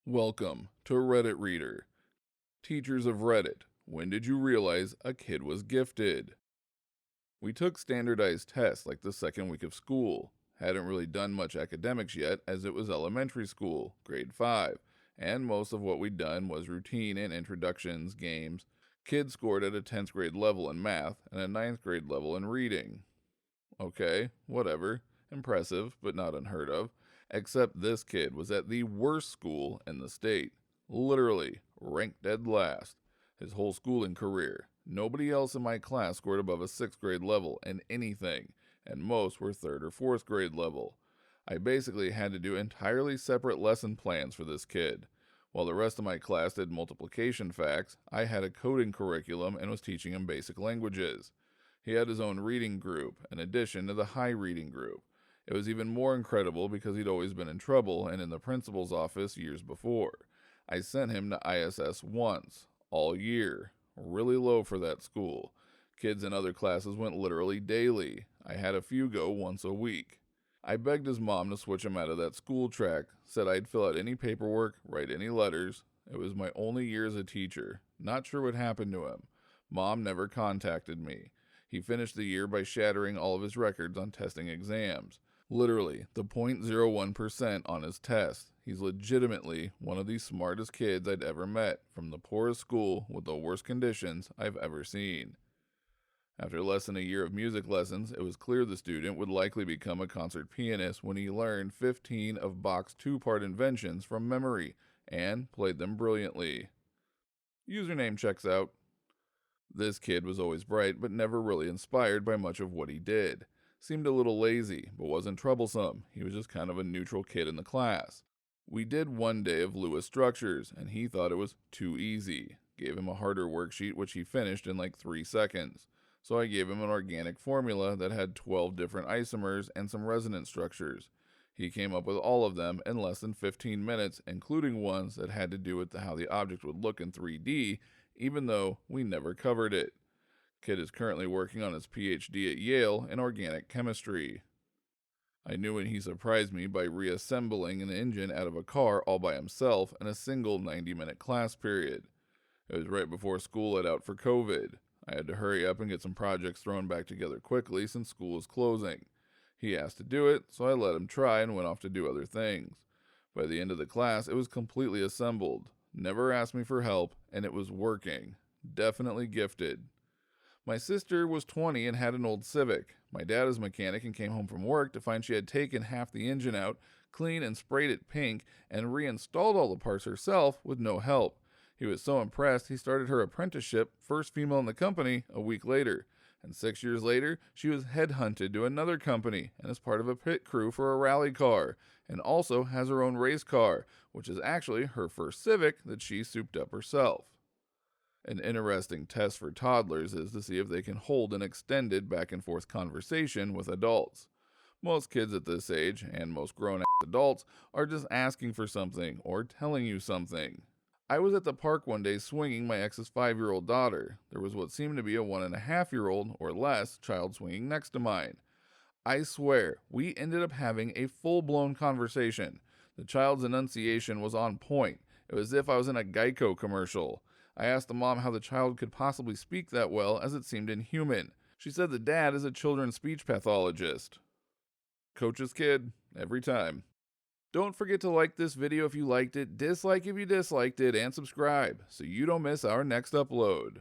Welcome to Reddit Reader. Teachers of Reddit, when did you realize a kid was gifted? We took standardized tests like the second week of school. Hadn't really done much academics yet as it was elementary school, grade 5, and most of what we'd done was routine and introductions, games. Kids scored at a 10th grade level in math and a ninth grade level in reading. Okay, whatever. Impressive, but not unheard of. Except this kid was at the worst school in the state. Literally, ranked dead last. His whole schooling career. Nobody else in my class scored above a 6th grade level in anything, and most were 3rd or 4th grade level. I basically had to do entirely separate lesson plans for this kid. While the rest of my class did multiplication facts, I had a coding curriculum and was teaching him basic languages. He had his own reading group, in addition to the high reading group. It was even more incredible because he'd always been in trouble and in the principal's office years before. I sent him to ISS once, all year. Really low for that school. Kids in other classes went literally daily. I had a few go once a week. I begged his mom to switch him out of that school track, said I'd fill out any paperwork, write any letters. It was my only year as a teacher. Not sure what happened to him. Mom never contacted me. He finished the year by shattering all of his records on testing exams. Literally, the 0.01% on his test. He's legitimately one of the smartest kids I'd ever met, from the poorest school with the worst conditions I've ever seen. After less than a year of music lessons, it was clear the student would likely become a concert pianist when he learned 15 of Bach's two-part inventions from memory and played them brilliantly. Username checks out. This kid was always bright but never really inspired by much of what he did. Seemed a little lazy, but wasn't troublesome. He was just kind of a neutral kid in the class. We did one day of Lewis structures, and he thought it was too easy. Gave him a harder worksheet, which he finished in like 3 seconds. So I gave him an organic formula that had 12 different isomers and some resonance structures. He came up with all of them in less than 15 minutes, including ones that had to do with how the object would look in 3D, even though we never covered it. Kid is currently working on his PhD at Yale in organic chemistry. I knew when he surprised me by reassembling an engine out of a car all by himself in a single 90-minute class period. It was right before school let out for COVID. I had to hurry up and get some projects thrown back together quickly since school was closing. He asked to do it, so I let him try and went off to do other things. By the end of the class, it was completely assembled. Never asked me for help, and it was working. Definitely gifted. My sister was 20 and had an old Civic. My dad is a mechanic and came home from work to find she had taken half the engine out, cleaned and sprayed it pink, and reinstalled all the parts herself with no help. He was so impressed he started her apprenticeship, first female in the company, a week later. And 6 years later, she was headhunted to another company and is part of a pit crew for a rally car, and also has her own race car, which is actually her first Civic that she souped up herself. An interesting test for toddlers is to see if they can hold an extended back-and-forth conversation with adults. Most kids at this age, and most grown-ass adults, are just asking for something or telling you something. I was at the park one day swinging my ex's 5-year-old daughter. There was what seemed to be a 1.5-year-old or less child swinging next to mine. I swear, we ended up having a full-blown conversation. The child's enunciation was on point. It was as if I was in a Geico commercial. I asked the mom how the child could possibly speak that well, as it seemed inhuman. She said the dad is a children's speech pathologist. Coach's kid, every time. Don't forget to like this video if you liked it, dislike if you disliked it, and subscribe so you don't miss our next upload.